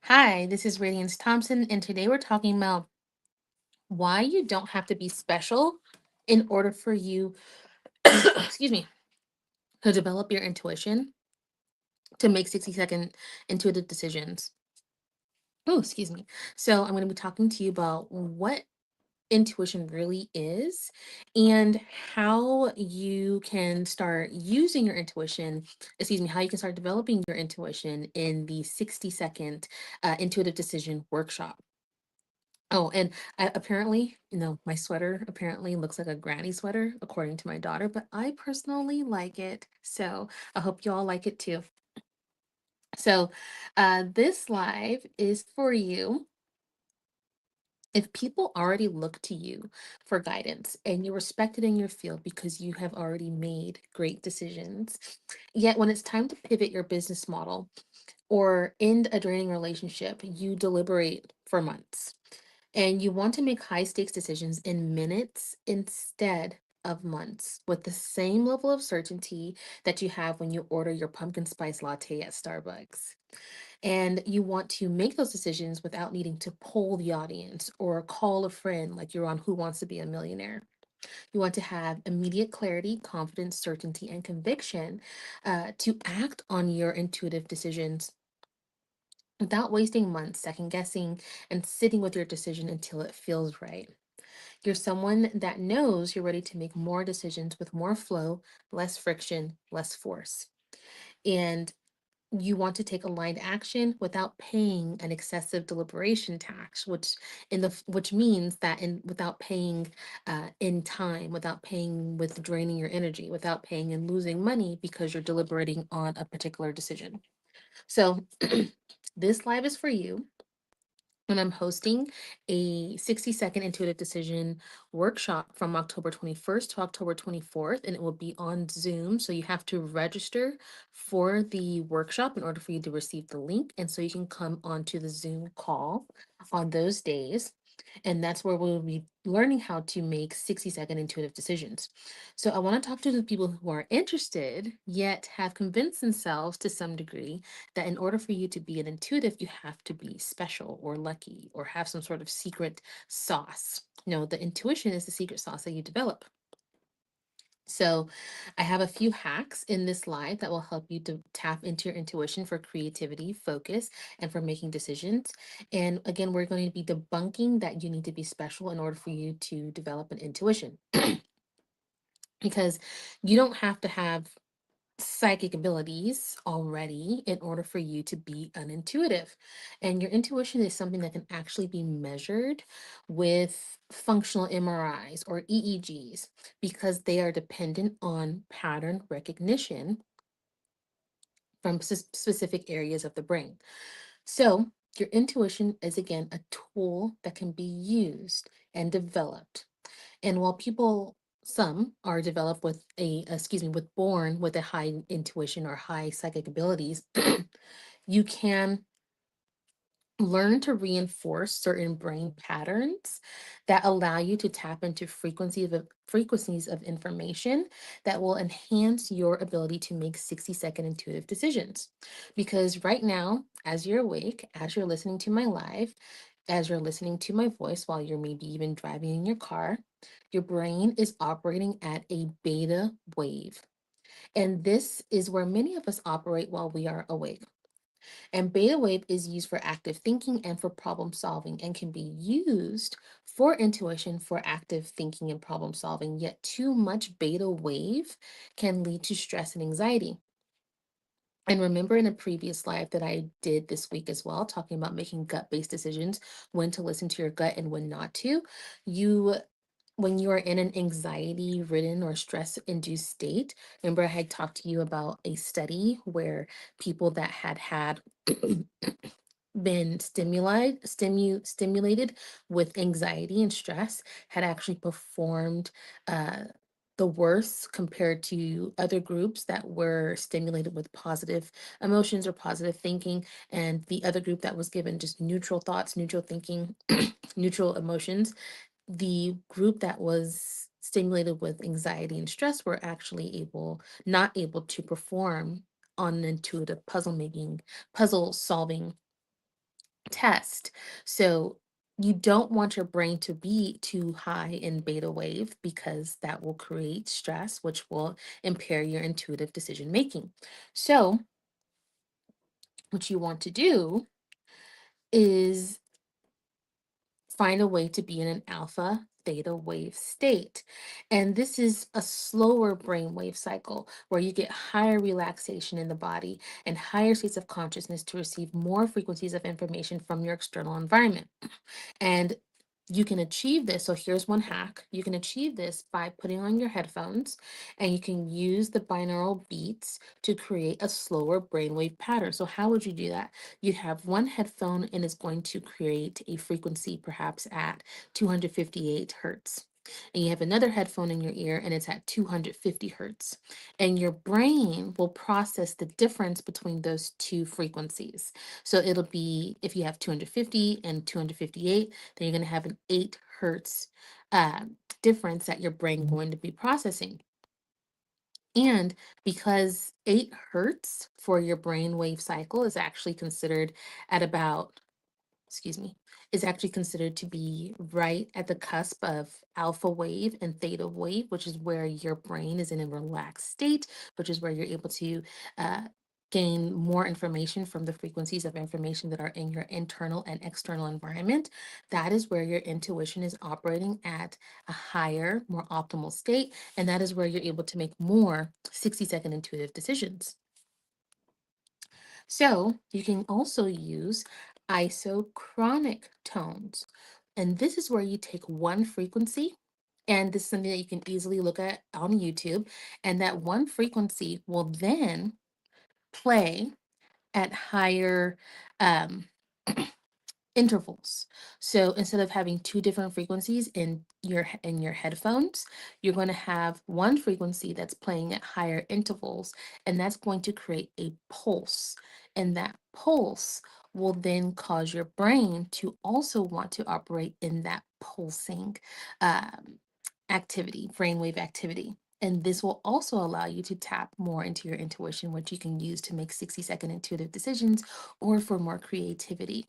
Hi, this is Radiance Thompson, and today we're talking about why you don't have to be special in order for you, excuse me, to develop your intuition to make 60-second intuitive decisions. Oh, excuse me. So, I'm going to be talking to you about what intuition really is and how you can start using your intuition, how you can start developing your intuition in the 60-second intuitive decision workshop. Oh, and apparently, my sweater apparently looks like a granny sweater, according to my daughter, but I personally like it. So I hope you all like it too. So this live is for you. If people already look to you for guidance and you're respected in your field because you have already made great decisions, yet when it's time to pivot your business model or end a draining relationship, you deliberate for months. And you want to make high stakes decisions in minutes instead of months with the same level of certainty that you have when you order your pumpkin spice latte at Starbucks. And you want to make those decisions without needing to poll the audience or call a friend like you're on Who Wants to Be a Millionaire. You want to have immediate clarity, confidence, certainty, and conviction to act on your intuitive decisions without wasting months second guessing and sitting with your decision until it feels right. You're someone that knows you're ready to make more decisions with more flow, less friction, less force. And you want to take aligned action without paying an excessive deliberation tax, which means that in without paying in time, without paying with draining your energy, without paying and losing money because you're deliberating on a particular decision. So this live is for you, and I'm hosting a 60-second intuitive decision workshop from October 21st to October 24th, and it will be on Zoom. So you have to register for the workshop in order for you to receive the link. And so you can come onto the Zoom call on those days. And that's where we'll be learning how to make 60-second intuitive decisions. So I want to talk to the people who are interested, yet have convinced themselves to some degree that in order for you to be an intuitive, you have to be special or lucky or have some sort of secret sauce. No, the intuition is the secret sauce that you develop. So, I have a few hacks in this live that will help you to tap into your intuition for creativity, focus, and for making decisions. And again, we're going to be debunking that you need to be special in order for you to develop an intuition because you don't have to have psychic abilities already in order for you to be an intuitive. And your intuition is something that can actually be measured with functional MRIs or EEGs because they are dependent on pattern recognition from specific areas of the brain. So, your intuition is again a tool that can be used and developed. And while some are developed with with born with a high intuition or high psychic abilities, you can learn to reinforce certain brain patterns that allow you to tap into frequencies of information that will enhance your ability to make 60-second intuitive decisions. Because right now, as you're awake, as you're listening to my live, as you're listening to my voice while you're maybe even driving in your car, your brain is operating at a beta wave. And this is where many of us operate while we are awake. And beta wave is used for active thinking and for problem solving and can be used for intuition for active thinking and problem solving. Yet, too much beta wave can lead to stress and anxiety. And remember in a previous live that I did this week as well, talking about making gut based decisions, when to listen to your gut and when not to, you when you are in an anxiety ridden or stress induced state, remember I had talked to you about a study where people that had been stimulated with anxiety and stress had actually performed uh, the worst compared to other groups that were stimulated with positive emotions or positive thinking, and the other group that was given just neutral thoughts, neutral thinking, neutral emotions. The group that was stimulated with anxiety and stress were actually not able to perform on an intuitive puzzle solving test. So you don't want your brain to be too high in beta wave because that will create stress, which will impair your intuitive decision making. So, what you want to do is find a way to be in an alpha theta wave state. And this is a slower brainwave cycle where you get higher relaxation in the body and higher states of consciousness to receive more frequencies of information from your external environment. And you can achieve this. So here's one hack. You can achieve this by putting on your headphones and you can use the binaural beats to create a slower brainwave pattern. So how would you do that? You'd have one headphone and it's going to create a frequency perhaps at 258 hertz. And you have another headphone in your ear and it's at 250 hertz. And your brain will process the difference between those two frequencies. So it'll be, if you have 250 and 258, then you're going to have an 8 hertz uh, difference that your brain going to be processing. And because 8 hertz for your brain wave cycle is actually considered at about, excuse me, is actually considered to be right at the cusp of alpha wave and theta wave, which is where your brain is in a relaxed state, which is where you're able to uh, gain more information from the frequencies of information that are in your internal and external environment. That is where your intuition is operating at a higher, more optimal state. And that is where you're able to make more 60-second intuitive decisions. So you can also use isochronic tones. And this is where you take one frequency, and this is something that you can easily look at on YouTube. And that one frequency will then play at higher um, intervals. So instead of having two different frequencies in your headphones, you're going to have one frequency that's playing at higher intervals, and that's going to create a pulse. And that pulse will then cause your brain to also want to operate in that pulsing um, activity, brainwave activity. And this will also allow you to tap more into your intuition, which you can use to make 60-second intuitive decisions or for more creativity.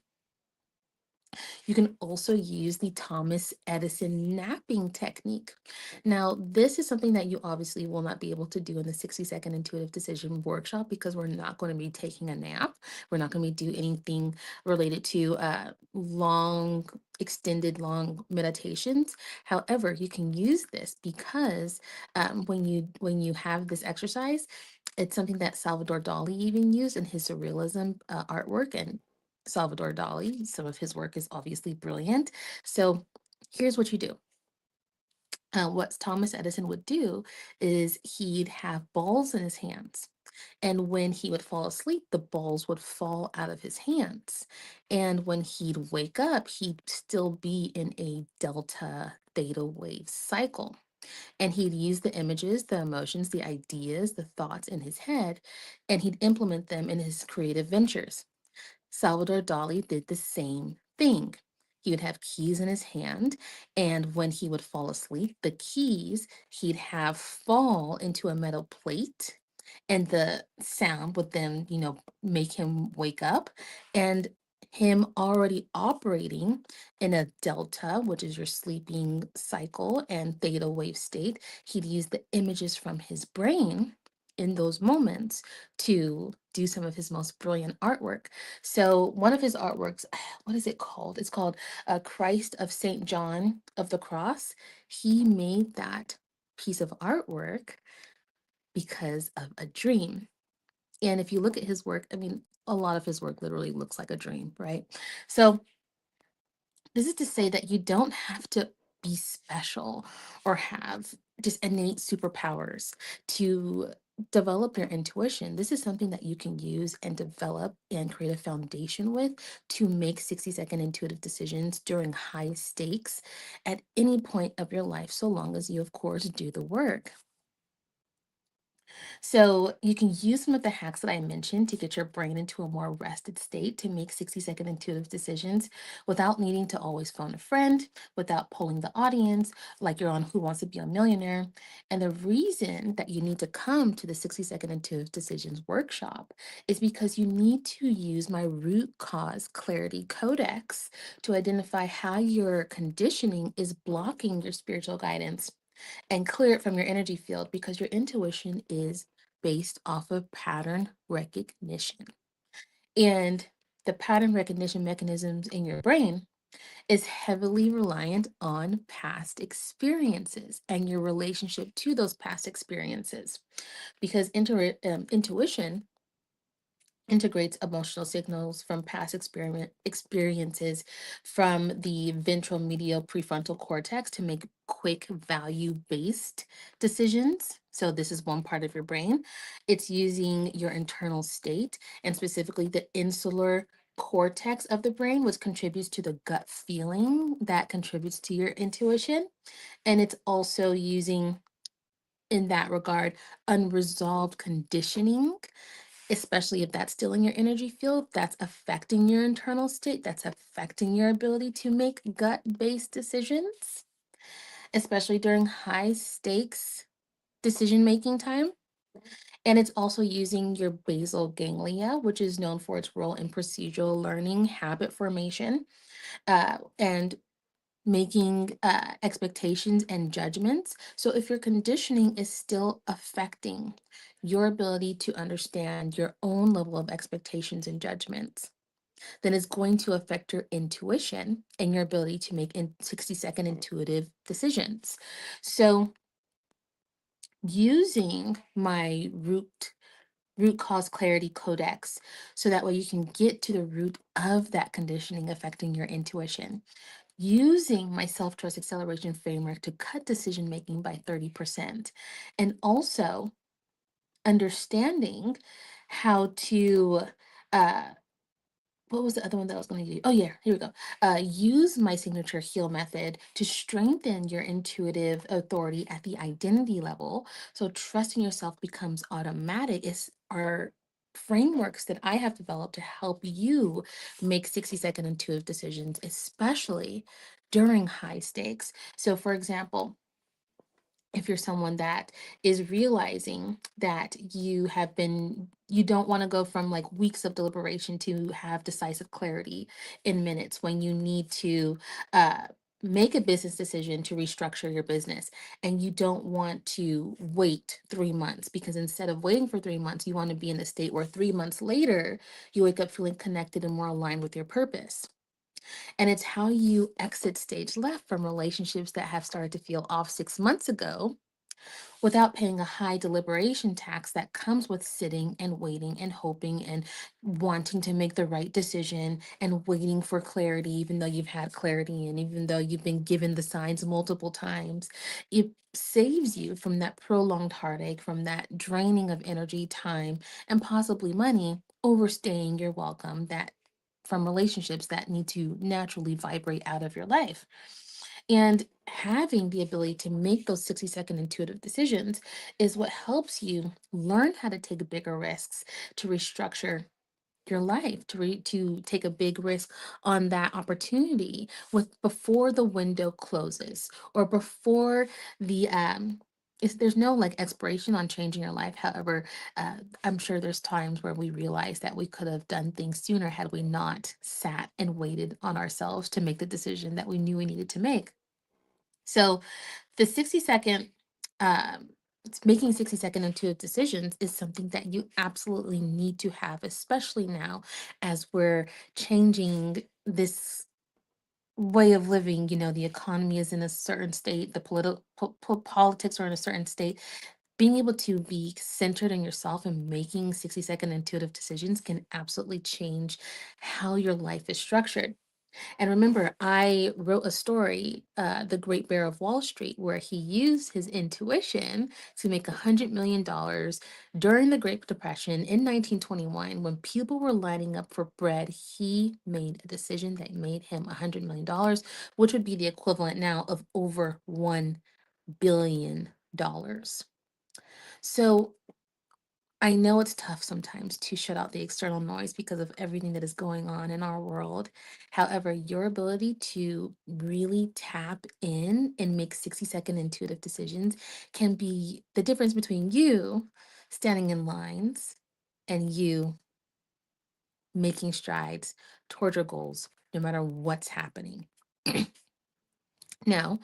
You can also use the Thomas Edison napping technique. Now, this is something that you obviously will not be able to do in the 60-second intuitive decision workshop because we're not going to be taking a nap. We're not going to be do anything related to long, extended, long meditations. However, you can use this because when you have this exercise, it's something that Salvador Dali even used in his surrealism artwork, and Salvador Dali. Some of his work is obviously brilliant. So here's what you do. What Thomas Edison would do is he'd have balls in his hands. And when he would fall asleep, the balls would fall out of his hands. And when he'd wake up, he'd still be in a delta theta wave cycle. And he'd use the images, the emotions, the ideas, the thoughts in his head, and he'd implement them in his creative ventures. Salvador Dali did the same thing. He would have keys in his hand, and when he would fall asleep, the keys he'd have fall into a metal plate, and the sound would then, make him wake up. And him already operating in a delta, which is your sleeping cycle, and theta wave state, he'd use the images from his brain in those moments to do some of his most brilliant artwork. So one of his artworks, what is it called? It's called Christ of St. John of the Cross. He made that piece of artwork because of a dream. And if you look at his work, I mean, a lot of his work literally looks like a dream, right? So this is to say that you don't have to be special or have just innate superpowers to develop your intuition. This is something that you can use and develop and create a foundation with to make 60-second intuitive decisions during high stakes at any point of your life, so long as you, of course, do the work. So you can use some of the hacks that I mentioned to get your brain into a more rested state to make 60-second intuitive decisions without needing to always phone a friend, without polling the audience, like you're on Who Wants to Be a Millionaire. And the reason that you need to come to the 60-second intuitive decisions workshop is because you need to use my root cause clarity codex to identify how your conditioning is blocking your spiritual guidance and clear it from your energy field because your intuition is based off of pattern recognition. And the pattern recognition mechanisms in your brain is heavily reliant on past experiences and your relationship to those past experiences because intuition integrates emotional signals from past experiences from the ventral medial prefrontal cortex to make quick value based decisions. So, this is one part of your brain. It's using your internal state and specifically the insular cortex of the brain, which contributes to the gut feeling that contributes to your intuition. And it's also using, in that regard, unresolved conditioning, especially if that's still in your energy field, that's affecting your internal state, that's affecting your ability to make gut based decisions, especially during high stakes decision making time. And it's also using your basal ganglia, which is known for its role in procedural learning, habit formation, and making expectations and judgments. So, if your conditioning is still affecting your ability to understand your own level of expectations and judgments, then it's going to affect your intuition and your ability to make 60-second intuitive decisions. So, using my root cause clarity codex so that way you can get to the root of that conditioning affecting your intuition, using my self trust acceleration framework to cut decision making by 30%, and also understanding how to uh, what was the other one that I was going to use? Oh, yeah, here we go. Use my signature heal method to strengthen your intuitive authority at the identity level. So trusting yourself becomes automatic. Is our frameworks that I have developed to help you make 60-second intuitive decisions, especially during high stakes. So, for example, if you're someone that is realizing that you don't want to go from like weeks of deliberation to have decisive clarity in minutes when you need to uh, make a business decision to restructure your business, and you don't want to wait 3 months because instead of waiting for 3 months you want to be in a state where 3 months later you wake up feeling connected and more aligned with your purpose. And it's how you exit stage left from relationships that have started to feel off 6 months ago without paying a high deliberation tax that comes with sitting and waiting and hoping and wanting to make the right decision and waiting for clarity, even though you've had clarity and even though you've been given the signs multiple times. It saves you from that prolonged heartache, from that draining of energy, time, and possibly money, overstaying your welcome that from relationships that need to naturally vibrate out of your life. And having the ability to make those 60-second intuitive decisions is what helps you learn how to take bigger risks, to restructure your life, to take a big risk on that opportunity with before the window closes or before the there's no like expiration on changing your life. However, I'm sure there's times where we realize that we could have done things sooner had we not sat and waited on ourselves to make the decision that we knew we needed to make. So the 60-second, making 60-second intuitive decisions is something that you absolutely need to have, especially now as we're changing this way of living. You know, the economy is in a certain state, the politics are in a certain state. Being able to be centered in yourself and making 60-second intuitive decisions can absolutely change how your life is structured. And remember, I wrote a story, The Great Bear of Wall Street, where he used his intuition to make $100 million during the Great Depression in 1921. When people were lining up for bread, he made a decision that made him $100 million, which would be the equivalent now of over $1 billion. So I know it's tough sometimes to shut out the external noise because of everything that is going on in our world. However, your ability to really tap in and make 60-second intuitive decisions can be the difference between you standing in lines and you making strides toward your goals, no matter what's happening. Now,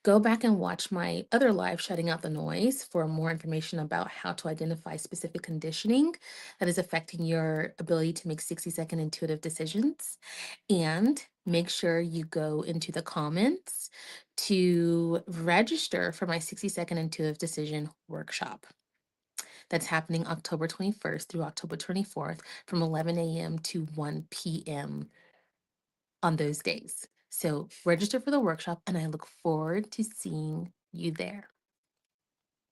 go back and watch my other live, Shutting Out the Noise, for more information about how to identify specific conditioning that is affecting your ability to make 60-second intuitive decisions. And make sure you go into the comments to register for my 60-second intuitive decision workshop that's happening October 21st through October 24th from 11 a.m. to 1 p.m. on those days. So register for the workshop, and I look forward to seeing you there.